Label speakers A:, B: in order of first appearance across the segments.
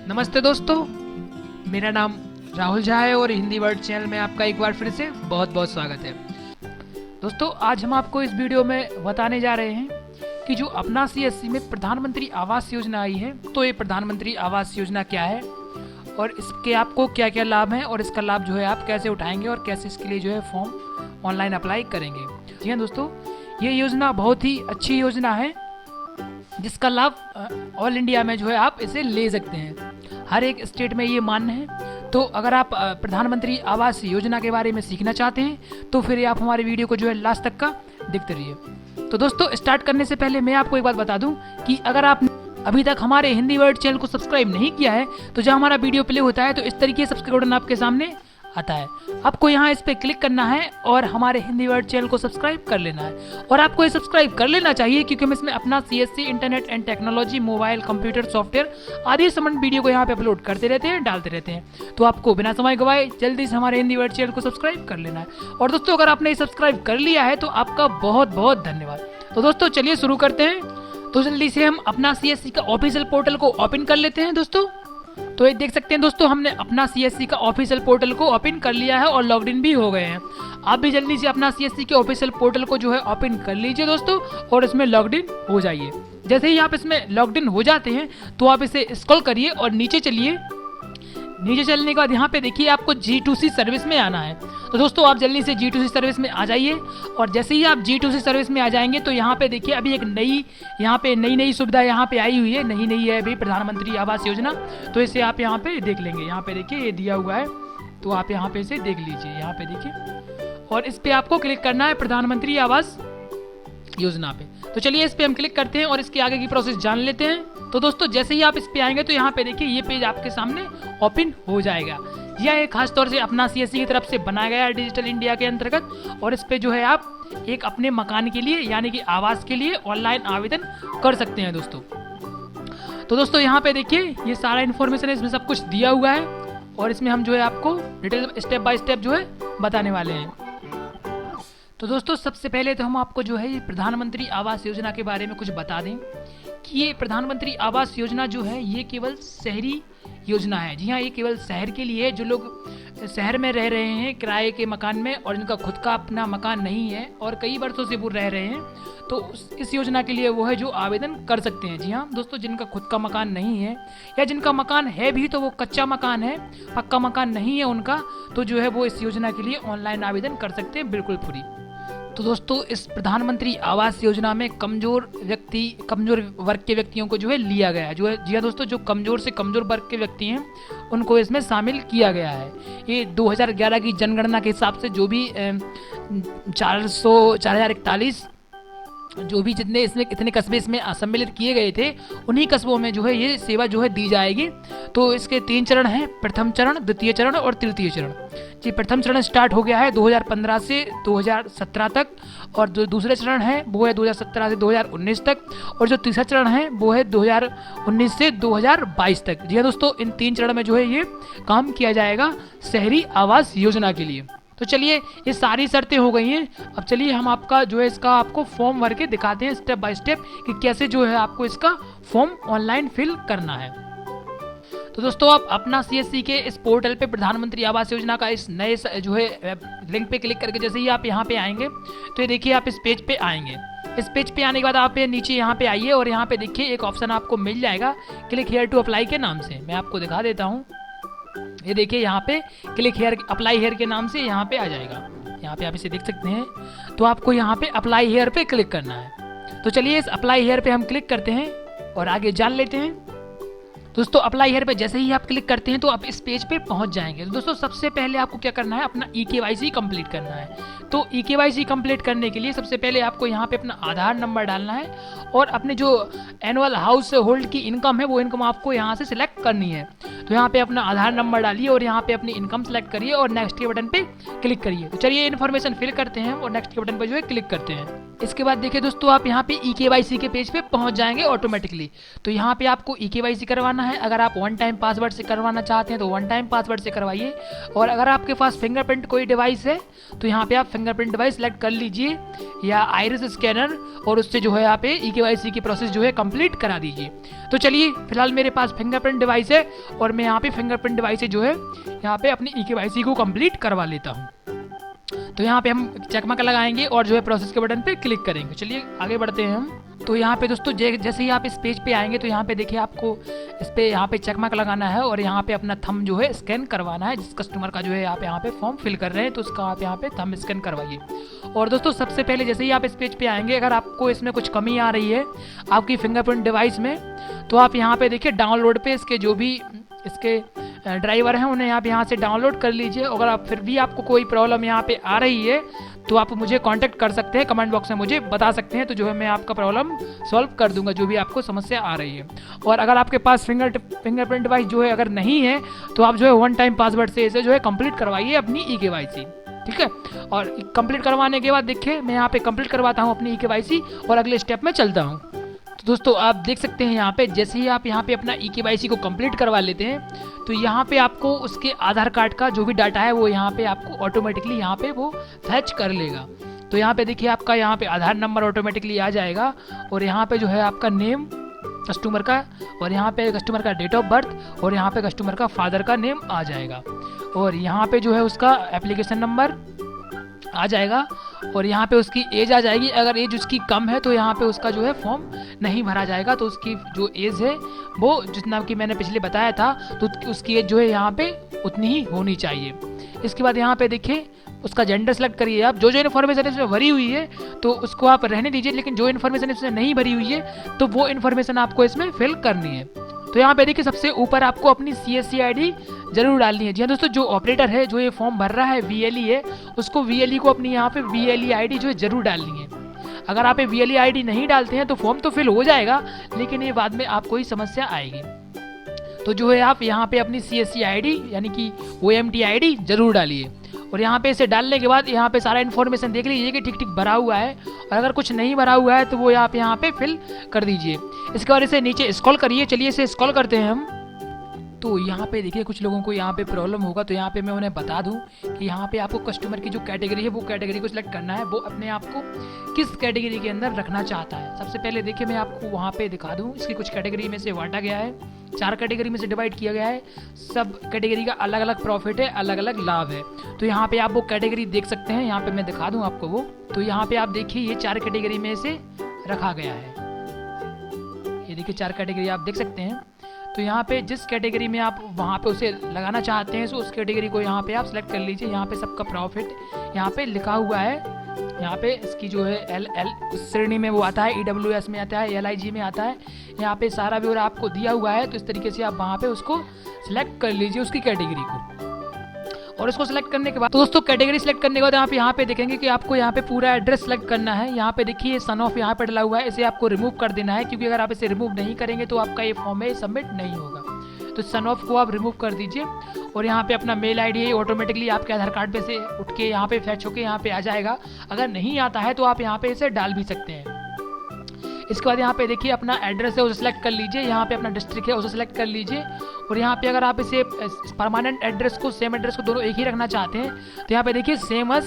A: नमस्ते दोस्तों, मेरा नाम राहुल झा है और हिंदी वर्ड चैनल में आपका एक बार फिर से बहुत बहुत स्वागत है। दोस्तों, आज हम आपको इस वीडियो में बताने जा रहे हैं कि जो अपना CSC में प्रधानमंत्री आवास योजना आई है, तो ये प्रधानमंत्री आवास योजना क्या है और इसके आपको क्या क्या लाभ हैं और इसका लाभ जो है आप कैसे उठाएंगे और कैसे इसके लिए जो है फॉर्म ऑनलाइन अप्लाई करेंगे। जी हाँ दोस्तों, ये योजना बहुत ही अच्छी योजना है जिसका लाभ ऑल इंडिया में जो है आप इसे ले सकते हैं। हर एक स्टेट में ये मान्य है। तो अगर आप प्रधानमंत्री आवास योजना के बारे में सीखना चाहते हैं तो फिर आप हमारे वीडियो को जो है लास्ट तक का देखते रहिए। तो दोस्तों, स्टार्ट करने से पहले मैं आपको एक बात बता दूं कि अगर आप अभी तक हमारे हिंदी वर्ड चैनल को सब्सक्राइब नहीं किया है तो जब हमारा वीडियो प्ले होता है तो इस तरीके से सब्सक्राइब बटन आपके सामने आता है। आपको यहाँ इस पे क्लिक करना है और हमारे हिंदी वर्ड चैनल को सब्सक्राइब कर लेना है। और आपको ये सब्सक्राइब कर लेना चाहिए क्योंकि हम इसमें अपना CSC internet and technology, mobile, computer, software आदि संबंधित वीडियो को यहाँ पे अपलोड करते रहते हैं, डालते रहते हैं। तो आपको बिना समय गवाए जल्दी से हमारे हिंदी वर्ड चैनल को सब्सक्राइब कर लेना है। और दोस्तों, अगर आपने सब्सक्राइब कर लिया है तो आपका बहुत बहुत धन्यवाद। तो दोस्तों, चलिए शुरू करते हैं। तो जल्दी से हम अपना CSC का ऑफिशियल पोर्टल को ओपन कर लेते हैं। दोस्तों, तो ये देख सकते हैं दोस्तों, हमने अपना CSC का ऑफिशियल पोर्टल को ओपन कर लिया है और लॉग इन भी हो गए हैं। आप भी जल्दी से अपना CSC के ऑफिशियल पोर्टल को जो है ओपन कर लीजिए दोस्तों और इसमें लॉग इन हो जाइए। जैसे ही आप इसमें लॉग इन हो जाते हैं तो आप इसे स्क्रॉल करिए और नीचे चलिए। नीचे चलने के बाद यहाँ पे देखिए आपको G2C सर्विस में आना है। तो दोस्तों, आप जल्दी से G2C सर्विस में आ जाइए। और जैसे ही आप G2C सर्विस में आ जाएंगे तो यहाँ पे देखिए अभी एक नई सुविधा यहाँ पे आई हुई है। नई है अभी प्रधानमंत्री आवास योजना। तो इसे आप यहाँ पे देख लेंगे। यहाँ पे देखिए ये दिया हुआ है, तो आप यहाँ पे इसे देख लीजिए। यहाँ पे देखिए और इस पे आपको क्लिक करना है प्रधानमंत्री आवास योजना पे। तो चलिए इस पे हम क्लिक करते हैं और इसके आगे की प्रोसेस जान लेते हैं। तो दोस्तों, जैसे ही आप इस पे आएंगे तो यहाँ पे देखिए ये पेज आपके सामने ओपन हो जाएगा। यह एक खास तौर से अपना CSC की तरफ से बनाया गया है डिजिटल इंडिया के अंतर्गत। और इस पे जो है आप एक अपने मकान के लिए यानी कि आवास के लिए ऑनलाइन आवेदन कर सकते हैं दोस्तों। तो दोस्तों, यहाँ पे देखिए ये सारा इन्फॉर्मेशन है, इसमें सब कुछ दिया हुआ है और इसमें हम जो है आपको डिटेल स्टेप बाय स्टेप जो है बताने वाले हैं। तो दोस्तों, सबसे पहले तो हम आपको जो है ये प्रधानमंत्री आवास योजना के बारे में कुछ बता दें कि ये प्रधानमंत्री आवास योजना जो है ये केवल शहरी योजना है। जी हाँ, ये केवल शहर के लिए, जो लोग शहर में रह रहे हैं किराए के मकान में और जिनका खुद का अपना मकान नहीं है और कई वर्षों से वो रह रहे हैं, तो इस योजना के लिए वो है जो आवेदन कर सकते हैं। जी हाँ दोस्तों, जिनका खुद का मकान नहीं है या जिनका मकान है भी तो वो कच्चा मकान है, पक्का मकान नहीं है उनका, तो जो है वो इस योजना के लिए ऑनलाइन आवेदन कर सकते हैं बिल्कुल फ्री। तो दोस्तों, इस प्रधानमंत्री आवास योजना में कमजोर वर्ग के व्यक्तियों को जो है लिया गया है। जो है जी हाँ दोस्तों, जो कमजोर से कमजोर वर्ग के व्यक्ति हैं उनको इसमें शामिल किया गया है। ये 2011 की जनगणना के हिसाब से जो भी 4041 जो भी जितने इसमें इतने कस्बे इसमें सम्मिलित किए गए थे, उन्हीं कस्बों में जो है ये सेवा जो है दी जाएगी। तो इसके 3 चरण हैं, प्रथम चरण, द्वितीय चरण और तृतीय चरण। जी, प्रथम चरण स्टार्ट हो गया है 2015 से 2017 तक और जो दूसरे चरण है वो है 2017 से 2019 तक और जो तीसरा चरण है वो है 2019 से 2022 तक। जी हाँ दोस्तों, इन 3 चरण में जो है ये काम किया जाएगा शहरी आवास योजना के लिए। तो चलिए, ये सारी शर्तें हो गई हैं। अब चलिए हम आपका जो है इसका आपको फॉर्म भर के दिखाते हैं स्टेप बाय स्टेप कि कैसे जो है आपको इसका फॉर्म ऑनलाइन फिल करना है। तो दोस्तों, आप अपना CSC के इस पोर्टल पे प्रधानमंत्री आवास योजना का इस नए जो है लिंक पे क्लिक करके जैसे ही आप यहाँ पे आएंगे तो ये देखिए आप इस पेज पे आएंगे। इस पेज पे आने के बाद आप नीचे यहाँ पे आइए और यहाँ पे देखिए एक ऑप्शन आपको मिल जाएगा क्लिक हेयर टू अप्लाई के नाम से। मैं आपको दिखा देता हूँ। ये देखिए यहाँ पे क्लिक हेयर अप्लाई हेयर के नाम से यहाँ पे आ जाएगा। यहाँ पे आप इसे देख सकते हैं। तो आपको यहाँ पे अप्लाई हेयर पे क्लिक करना है। तो चलिए इस अप्लाई हेयर पे हम क्लिक करते हैं और आगे जान लेते हैं। दोस्तों, अप्लाई हेयर पे जैसे ही आप क्लिक करते हैं तो आप इस पेज पे पहुंच जाएंगे। तो दोस्तों, सबसे पहले आपको क्या करना है, अपना eKYC कंप्लीट करना है। तो eKYC कंप्लीट करने के लिए सबसे पहले आपको यहाँ पे अपना आधार नंबर डालना है और अपने जो एनुअल हाउस होल्ड की इनकम है वो इनकम आपको यहाँ से सिलेक्ट करनी है। तो यहाँ पे अपना आधार नंबर डालिए और यहाँ पे अपनी इनकम सेलेक्ट करिए और नेक्स्ट के बटन पे क्लिक करिए। तो चलिए इन्फॉर्मेशन फिल करते हैं और नेक्स्ट के बटन पे जो है क्लिक करते हैं। इसके बाद देखिए दोस्तों, आप यहाँ पे eKYC के पेज पे पहुंच जाएंगे ऑटोमेटिकली। तो यहाँ पे आपको eKYC करवाना है। अगर आप वन टाइम पासवर्ड से करवाना चाहते हैं तो वन टाइम पासवर्ड से करवाइए, और अगर आपके पास फिंगरप्रिंट कोई डिवाइस है तो यहाँ पे आप फिंगरप्रिंट डिवाइस सेलेक्ट कर लीजिए या आइरिस स्कैनर, और उससे जो है यहाँ पे EKYC की प्रोसेस जो है कंप्लीट करा दीजिए। तो चलिए, फिलहाल मेरे पास फिंगरप्रिंट डिवाइस है और मैं यहाँ पे फिंगरप्रिंट डिवाइस से जो है यहाँ पे अपनी EKYC को कंप्लीट करवा लेता हूँ। तो यहाँ पे हम चकमक लगाएंगे और जो है प्रोसेस के बटन पे क्लिक करेंगे। चलिए आगे बढ़ते हैं हम। तो यहाँ पे दोस्तों जैसे ही आप इस पेज पे आएंगे तो यहाँ पे देखिए आपको इस पे यहाँ पे चकमक लगाना है और यहाँ पे अपना थंब जो है स्कैन करवाना है। जिस कस्टमर का जो है आप यहाँ पे फॉर्म फिल कर रहे हैं तो उसका आप यहाँ पे थंब स्कैन करवाइए। और दोस्तों सबसे पहले जैसे ही आप इस पेज पे आएंगे, अगर आपको इसमें कुछ कमी आ रही है आपकी फिंगरप्रिंट डिवाइस में, तो आप यहाँ पे देखिए डाउनलोड पे इसके जो भी इसके ड्राइवर हैं उन्हें आप यहाँ से डाउनलोड कर लीजिए। अगर आप फिर भी आपको कोई प्रॉब्लम यहाँ पे आ रही है तो आप मुझे कांटेक्ट कर सकते हैं, कमेंट बॉक्स में मुझे बता सकते हैं, तो जो है मैं आपका प्रॉब्लम सॉल्व कर दूंगा जो भी आपको समस्या आ रही है। और अगर आपके पास फिंगरप्रिंट डिवाइस जो है अगर नहीं है तो आप जो है वन टाइम पासवर्ड से इसे जो है कंप्लीट करवाइए अपनी EKYC, ठीक है। और कंप्लीट करवाने के बाद देखिए मैं यहाँ पे कंप्लीट करवाता हूँ अपनी EKYC और अगले स्टेप में चलता हूँ। तो दोस्तों आप देख सकते हैं यहाँ पे जैसे ही आप यहाँ पे अपना EKYC को कंप्लीट करवा लेते हैं तो यहाँ पे आपको उसके आधार कार्ड का जो भी डाटा है वो यहाँ पे आपको ऑटोमेटिकली यहाँ पे वो फैच कर लेगा। तो यहाँ पे देखिए आपका यहाँ पे आधार नंबर ऑटोमेटिकली आ जाएगा और यहाँ पे जो है आपका नेम कस्टमर का, और यहाँ पे कस्टमर का डेट ऑफ बर्थ, और यहाँ पे कस्टमर का फादर का नेम आ जाएगा, और यहाँ पे जो है उसका एप्लीकेशन नंबर आ जाएगा, और यहाँ पे उसकी एज आ जाएगी। अगर एज उसकी कम है तो यहाँ पे उसका जो है फॉर्म नहीं भरा जाएगा। तो उसकी जो एज है वो जितना कि मैंने पिछले बताया था तो उसकी एज जो है यहाँ पे उतनी ही होनी चाहिए। इसके बाद यहाँ पे देखिए उसका जेंडर सेलेक्ट करिए। आप जो इन्फॉर्मेशन इसमें भरी हुई है तो उसको आप रहने दीजिए, लेकिन जो इन्फॉर्मेशन इसमें नहीं भरी हुई है तो वो इन्फॉर्मेशन आपको इसमें फिल करनी है। तो यहाँ पे देखिए सबसे ऊपर आपको अपनी CSC ID जरूर डालनी है। जी हाँ दोस्तों, जो ऑपरेटर है जो ये फॉर्म भर रहा है VLE है, उसको VLE को अपनी यहाँ पे VLE ID जो है जरूर डालनी है। अगर आप VLE ID नहीं डालते हैं तो फॉर्म तो फिल हो जाएगा लेकिन ये बाद में आपको ही समस्या आएगी। तो जो है आप यहाँ पे अपनी CSC ID यानी कि OMT ID जरूर डालिए, और यहाँ पे इसे डालने के बाद यहाँ पे सारा इन्फॉर्मेशन देख लीजिए कि ठीक ठीक भरा हुआ है, और अगर कुछ नहीं भरा हुआ है तो वो आप यहाँ पे फिल कर दीजिए। इसके बाद इसे नीचे स्क्रॉल करिए। चलिए इसे स्क्रॉल करते हैं हम। तो यहाँ पे देखिए कुछ लोगों को यहाँ पे प्रॉब्लम होगा, तो यहाँ पे मैं उन्हें बता दूं कि यहाँ पे आपको कस्टमर की जो कैटेगरी है वो कैटेगरी को सिलेक्ट करना है, वो अपने आप को किस कैटेगरी के अंदर रखना चाहता है। सबसे पहले देखिए मैं आपको वहाँ पे दिखा दूं, इसकी कुछ कैटेगरी में से बांटा गया है, 4 कैटेगरी में से डिवाइड किया गया है। सब कैटेगरी का अलग अलग प्रॉफिट है, अलग अलग लाभ है। तो यहाँ पे आप वो कैटेगरी देख सकते हैं, यहाँ पे मैं दिखा दूँ आपको वो। तो यहाँ पे आप देखिए ये 4 कैटेगरी में से रखा गया है। ये देखिए 4 कैटेगरी आप देख सकते हैं। तो यहाँ पे जिस कैटेगरी में आप वहाँ पे उसे लगाना चाहते हैं तो उस कैटेगरी को यहाँ पे आप सेलेक्ट कर लीजिए। यहाँ पे सबका प्रॉफिट यहाँ पे लिखा हुआ है। यहाँ पे इसकी जो है LL उस श्रेणी में वो आता है, EWS में आता है, LIG में आता है। यहाँ पे सारा ब्यौरा आपको दिया हुआ है। तो इस तरीके से आप वहाँ पे उसको सिलेक्ट कर लीजिए उसकी कैटेगरी को। और इसको सिलेक्ट करने के बाद तो दोस्तों कैटेगरी सिलेक्ट करने के बाद आप यहाँ पे देखेंगे कि आपको यहाँ पे पूरा एड्रेस सेलेक्ट करना है। यहाँ पे देखिए सन ऑफ यहाँ पे डला हुआ है, इसे आपको रिमूव कर देना है, क्योंकि अगर आप इसे रिमूव नहीं करेंगे तो आपका ये फॉर्म है सबमिट नहीं होगा। तो सन ऑफ को आप रिमूव कर दीजिए। और यहाँ पे अपना मेल ID है, ऑटोमेटिकली आपके आधार कार्ड पे से उठ के यहाँ पे फैच होके यहाँ पे आ जाएगा। अगर नहीं आता है तो आप यहाँ पे इसे डाल भी सकते हैं। इसके बाद यहाँ पे देखिए अपना एड्रेस है उसे सेलेक्ट कर लीजिए। यहाँ पे अपना डिस्ट्रिक्ट है उसे सेलेक्ट कर लीजिए। और यहाँ पे अगर आप इसे परमानेंट एड्रेस को सेम एड्रेस को दोनों एक ही रखना चाहते हैं तो यहाँ पे देखिए सेम एज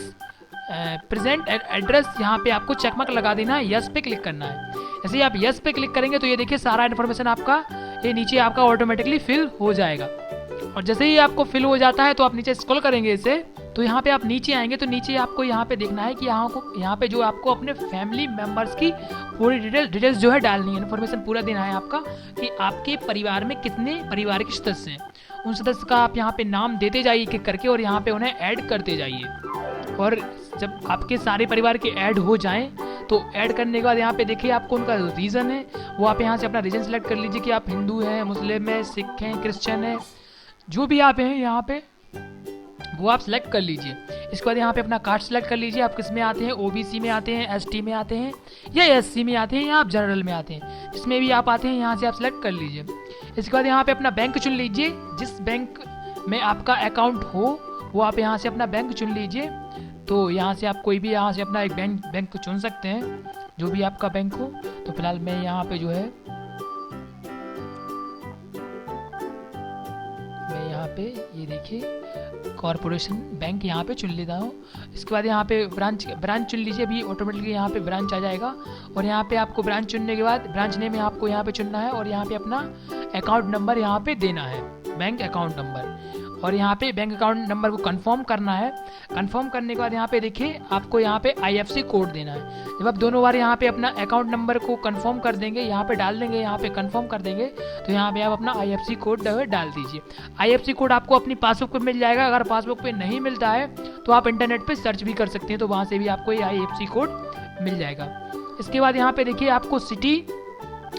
A: प्रेजेंट एड्रेस, यहाँ पे आपको चेकमार्क लगा देना है, यस पे क्लिक करना है। जैसे ही आप यस पे क्लिक करेंगे तो ये देखिए सारा इन्फॉर्मेशन आपका ये नीचे आपका ऑटोमेटिकली फिल हो जाएगा। और जैसे ही आपको फिल हो जाता है तो आप नीचे स्क्रॉल करेंगे इसे, तो यहाँ पे आप नीचे आएंगे तो नीचे आपको यहाँ पे देखना है कि यहाँ पे जो आपको अपने फैमिली मेंबर्स की पूरी डिटेल्स जो है डालनी है। इन्फॉर्मेशन पूरा देना है आपका कि आपके परिवार में कितने पारिवारिक सदस्य हैं। उन सदस्य का आप यहाँ पे नाम देते जाइए क्लिक करके और यहाँ पे उन्हें ऐड करते जाइए। और जब आपके सारे परिवार के ऐड हो जाएं तो ऐड करने के बाद यहाँ पे देखिए आपको उनका रीज़न है वो आप यहाँ से अपना रीजन सेलेक्ट कर लीजिए कि आप हिंदू हैं, मुस्लिम हैं, सिख हैं, क्रिश्चियन हैं, जो भी आप हैं यहाँ पे वो आप सेलेक्ट कर लीजिए। इसके बाद यहाँ पे अपना कास्ट सेलेक्ट कर लीजिए, आप किस में आते हैं, OBC में आते हैं, ST में आते हैं या SC में आते हैं या आप जनरल में आते हैं, जिसमें भी आप आते हैं यहाँ से आप सेलेक्ट कर लीजिए। इसके बाद यहाँ पे अपना बैंक चुन लीजिए, जिस बैंक में आपका अकाउंट हो वो आप यहाँ से अपना बैंक चुन लीजिए। तो यहाँ से आप कोई भी यहाँ से अपना एक बैंक चुन सकते हैं, जो भी आपका बैंक हो। तो फिलहाल मैं यहाँ पे जो है पे ये देखिए कॉरपोरेशन बैंक यहाँ पे चुन लेता हूँ। इसके बाद यहाँ पे ब्रांच चुन लीजिए, अभी ऑटोमेटिकली यहाँ पे ब्रांच आ जाएगा। और यहाँ पे आपको ब्रांच चुनने के बाद ब्रांच नेम आपको यहाँ पे चुनना है और यहाँ पे अपना अकाउंट नंबर यहाँ पे देना है, बैंक अकाउंट नंबर। और यहाँ पे बैंक अकाउंट नंबर को कंफर्म करना है। कंफर्म करने के बाद यहाँ पे देखिए आपको यहाँ पे IFSC कोड देना है। जब आप दोनों बार यहाँ पे अपना अकाउंट नंबर को कंफर्म कर देंगे, यहाँ पे डाल देंगे, यहाँ पे कंफर्म कर देंगे, तो यहाँ पे आप अपना IFSC कोड डाल दीजिए। IFSC कोड आपको अपनी पासबुक पे मिल जाएगा। अगर पासबुक पे नहीं मिलता है तो आप इंटरनेट पे सर्च भी कर सकते हैं, तो वहाँ से भी आपको ये IFSC कोड मिल जाएगा। इसके बाद यहाँ पे देखिए आपको सिटी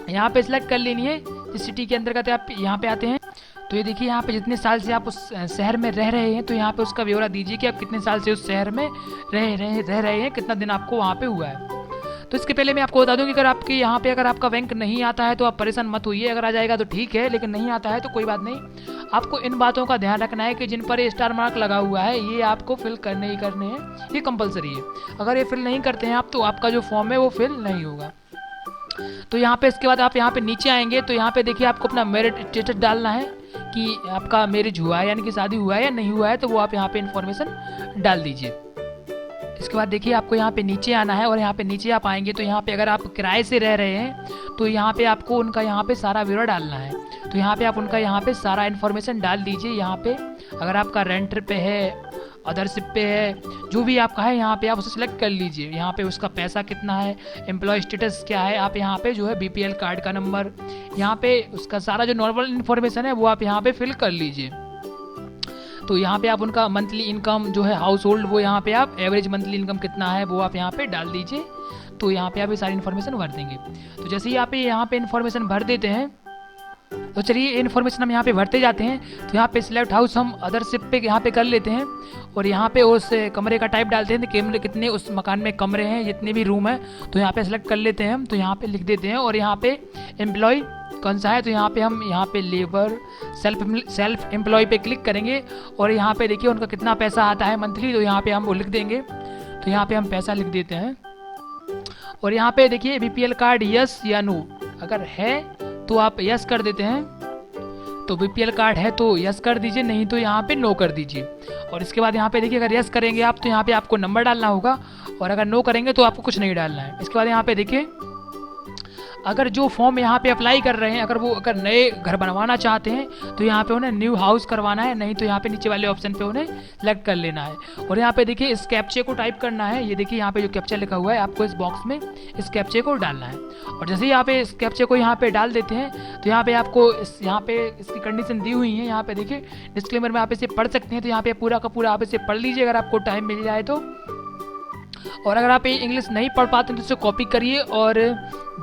A: यहाँ पे सिलेक्ट कर लेनी है। इस सिटी के अंतर्गत आप यहाँ पे आते हैं तो ये देखिए यहाँ पे जितने साल से आप उस शहर में रह रहे हैं तो यहाँ पे उसका ब्यौरा दीजिए कि आप कितने साल से उस शहर में रह रहे हैं, कितना दिन आपको वहाँ पे हुआ है। तो इसके पहले मैं आपको बता दूं कि अगर आपके यहाँ पे अगर आपका बैंक नहीं आता है तो आप परेशान मत होइए। अगर आ जाएगा तो ठीक है, लेकिन नहीं आता है तो कोई बात नहीं। आपको इन बातों का ध्यान रखना है कि जिन पर ये स्टार मार्क लगा हुआ है ये आपको फिल करने ही करने हैं, ये कंपलसरी है। अगर ये फिल नहीं करते हैं आप तो आपका जो फॉर्म है वो फिल नहीं होगा। तो यहाँ पे इसके बाद आप यहाँ पे नीचे आएंगे तो यहाँ पे देखिए आपको अपना मैरिज स्टेटस डालना है कि आपका मैरिज हुआ है, यानी कि शादी हुआ है या नहीं हुआ है, तो वो आप यहाँ पे इन्फॉर्मेशन डाल दीजिए। इसके बाद देखिए आपको यहाँ पे नीचे आना है और यहाँ पे नीचे आप आएंगे तो यहाँ पे अगर आप किराए से रह रहे हैं तो यहाँ पे आपको उनका यहाँ पे सारा ब्यौरा डालना है। तो यहाँ पे आप उनका यहाँ पे सारा इन्फॉर्मेशन डाल दीजिए। यहाँ पे अगर आपका रेंटर पे है, अदरशिप पे है, जो भी आपका है यहाँ पे आप उसे सिलेक्ट कर लीजिए। यहाँ पे उसका पैसा कितना है, एम्प्लॉय स्टेटस क्या है, आप यहाँ पे जो है BPL कार्ड का नंबर, यहाँ पे उसका सारा जो नॉर्मल इन्फॉर्मेशन है वो आप यहाँ पे फिल कर लीजिए। तो यहाँ पे आप उनका मंथली इनकम जो है हाउस होल्ड, वो यहाँ पे आप एवरेज मंथली इनकम कितना है वो आप यहाँ पे डाल दीजिए। तो यहाँ पे आप ये सारी इन्फॉर्मेशन भर देंगे। तो जैसे ही आप यहाँ पे इन्फॉर्मेशन भर देते हैं तो चलिए इन्फॉर्मेशन हम यहाँ पे भरते जाते हैं। तो यहाँ पे सिलेक्ट हाउस हम अदरशिप पे यहाँ पे कर लेते हैं और यहाँ पे उस कमरे का टाइप डालते हैं, कमरे कितने उस मकान में कमरे हैं, जितने भी रूम हैं, तो यहाँ पे सिलेक्ट कर लेते हैं हम। तो यहाँ पे लिख देते हैं और यहाँ पे एम्प्लॉय कौन सा है तो यहाँ पे हम यहाँ पे लेबर सेल्फ एम्प्लॉय पे क्लिक करेंगे और यहाँ पे देखिए उनका कितना पैसा आता है मंथली, तो यहाँ पे हम वो लिख देंगे। तो यहाँ पे हम पैसा लिख देते हैं और यहाँ पे देखिए BPL कार्ड यस या नो, अगर है तो आप यस कर देते हैं। तो BPL कार्ड है तो यस कर दीजिए, नहीं तो यहाँ पे नो कर दीजिए। और इसके बाद यहाँ पे देखिए अगर यस करेंगे आप तो यहाँ पे आपको नंबर डालना होगा और अगर नो करेंगे तो आपको कुछ नहीं डालना है। इसके बाद यहाँ पे देखिए अगर जो फॉर्म यहाँ पे अप्लाई कर रहे हैं अगर नए घर बनवाना चाहते हैं तो यहाँ पे उन्हें न्यू हाउस करवाना है, नहीं तो यहाँ पे नीचे वाले ऑप्शन पे उन्हें सेलेक्ट कर लेना है। और यहाँ पे देखिए इस कैप्चे को टाइप करना है। ये देखिए यहाँ पे जो कैप्चा लिखा हुआ है आपको इस बॉक्स में इस कैप्चे को डालना है। और जैसे ही यहाँ पे इस कैप्चे को यहाँ पे डाल देते हैं तो यहाँ पे आपको यहाँ पे इसकी कंडीशन दी हुई है। यहाँ पे देखिए डिस्क्लेमर में आप इसे पढ़ सकते हैं। तो यहाँ पे पूरा का पूरा आप इसे पढ़ लीजिए अगर आपको टाइम मिल जाए तो। और अगर आप इंग्लिश नहीं पढ़ पाते हैं तो इसे कॉपी करिए और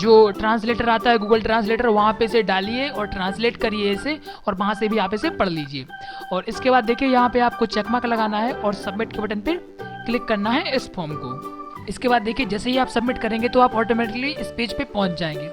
A: जो ट्रांसलेटर आता है गूगल ट्रांसलेटर वहाँ पे इसे डालिए और ट्रांसलेट करिए इसे और वहाँ से भी आप इसे पढ़ लीजिए। और इसके बाद देखिए यहाँ पे आपको चेक मार्क लगाना है और सबमिट के बटन पे क्लिक करना है इस फॉर्म को। इसके बाद देखिए जैसे ही आप सबमिट करेंगे तो आप ऑटोमेटिकली इस पेज पे पहुंच जाएंगे।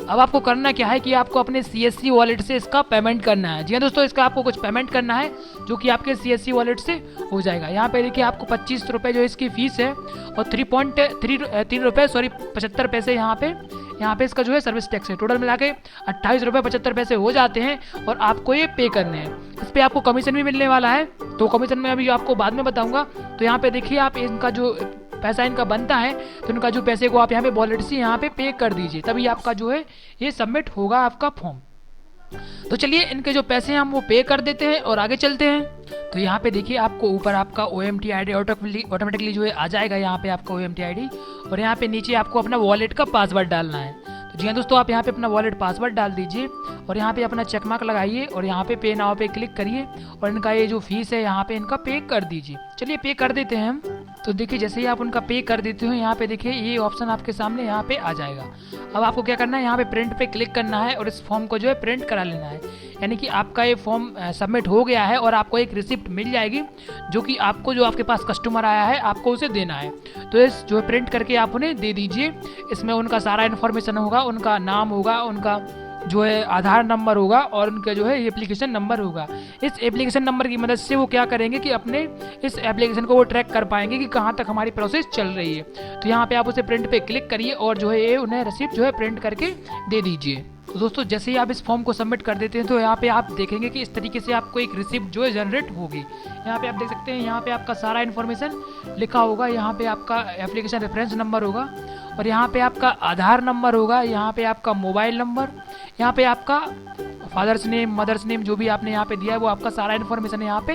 A: अब आपको करना क्या है कि आपको अपने CSC वॉलेट से इसका पेमेंट करना है। जी हाँ दोस्तों, इसका आपको कुछ पेमेंट करना है जो कि आपके CSC वॉलेट से हो जाएगा। यहाँ पे देखिए आपको 25 रुपये जो इसकी फीस है और 3 रुपये 75 पैसे यहाँ पे इसका जो है सर्विस टैक्स है। टोटल मिला के 28 रुपये 75 पैसे हो जाते हैं और आपको ये पे करने हैं। इस पर आपको कमीशन भी मिलने वाला है, तो कमीशन में अभी आपको बाद में बताऊंगा। तो यहाँ पे देखिए आप इनका जो पैसा इनका बनता है तो इनका जो पैसे को आप यहाँ पे वॉलेट से यहाँ पे पे कर दीजिए, तभी आपका जो है ये सबमिट होगा आपका फॉर्म। तो चलिए इनके जो पैसे हैं हम वो पे कर देते हैं और आगे चलते हैं। तो यहाँ पे देखिए आपको ऊपर आपका OMT ID ऑटोमेटिकली जो है आ जाएगा। यहाँ पे आपका OMT ID और यहाँ पे नीचे आपको अपना वॉलेट का पासवर्ड डालना है। तो जी हाँ दोस्तों, आप यहाँ पे अपना वॉलेट पासवर्ड डाल दीजिए और यहाँ पे अपना चेक मार्क लगाइए और यहाँ पे नाउ पे क्लिक करिए और इनका ये जो फीस है यहाँ पे इनका पे कर दीजिए। चलिए पे कर देते हैं हम। तो देखिए जैसे ही आप उनका पे कर देते हो यहाँ पे देखिए ये ऑप्शन आपके सामने यहाँ पे आ जाएगा। अब आपको क्या करना है, यहाँ पे प्रिंट पे क्लिक करना है और इस फॉर्म को जो है प्रिंट करा लेना है। यानी कि आपका ये फॉर्म सबमिट हो गया है और आपको एक रिसिप्ट मिल जाएगी जो कि आपको जो आपके पास कस्टमर आया है आपको उसे देना है। तो इस जो है प्रिंट करके आप उन्हें दे दीजिए। इसमें उनका सारा इन्फॉर्मेशन होगा, उनका नाम होगा, उनका जो है आधार नंबर होगा और उनका जो है एप्लीकेशन नंबर होगा। इस एप्लीकेशन नंबर की मदद से वो क्या करेंगे कि अपने इस एप्लीकेशन को वो ट्रैक कर पाएंगे कि कहाँ तक हमारी प्रोसेस चल रही है। तो यहाँ पे आप उसे प्रिंट पे क्लिक करिए और जो है ये उन्हें रिसिप्ट जो है प्रिंट करके दे दीजिए। तो दोस्तों जैसे ही आप इस फॉर्म को सबमिट कर देते हैं तो यहाँ पे आप देखेंगे कि इस तरीके से आपको एक रिसिप्ट जो है जनरेट होगी। यहाँ पे आप देख सकते हैं, यहाँ पे आपका सारा इन्फॉर्मेशन लिखा होगा। यहाँ पे आपका एप्लीकेशन रेफरेंस नंबर होगा और यहाँ पे आपका आधार नंबर होगा, यहाँ पे आपका मोबाइल नंबर, यहाँ पे आपका फादर्स नेम, मदर्स नेम, जो भी आपने यहाँ पे दिया है वो आपका सारा इन्फॉर्मेशन यहाँ पे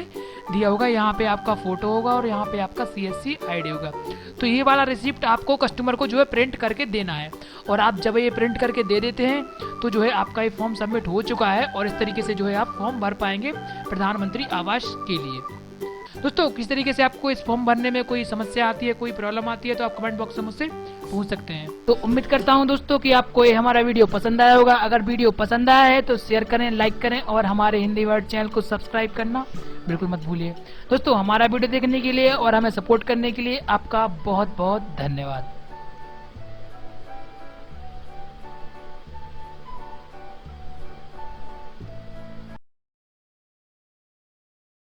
A: दिया होगा। यहाँ पे आपका फोटो होगा और यहाँ पे आपका CSC ID होगा। तो ये वाला रिसिप्ट आपको कस्टमर को जो है प्रिंट करके देना है और आप जब ये प्रिंट करके दे देते हैं तो जो है आपका ये फॉर्म सबमिट हो चुका है और इस तरीके से जो है आप फॉर्म भर पाएंगे प्रधानमंत्री आवास के लिए। दोस्तों किस तरीके से आपको इस फॉर्म भरने में कोई समस्या आती है, कोई प्रॉब्लम आती है तो आप कमेंट बॉक्स में मुझसे पूछ सकते हैं। तो उम्मीद करता हूं दोस्तों कि आपको ये हमारा वीडियो पसंद आया होगा। अगर वीडियो पसंद आया है तो शेयर करें, लाइक करें और हमारे हिंदी वर्ड चैनल को सब्सक्राइब करना बिल्कुल मत भूलिए। दोस्तों हमारा वीडियो देखने के लिए और हमें सपोर्ट करने के लिए आपका बहुत बहुत धन्यवाद।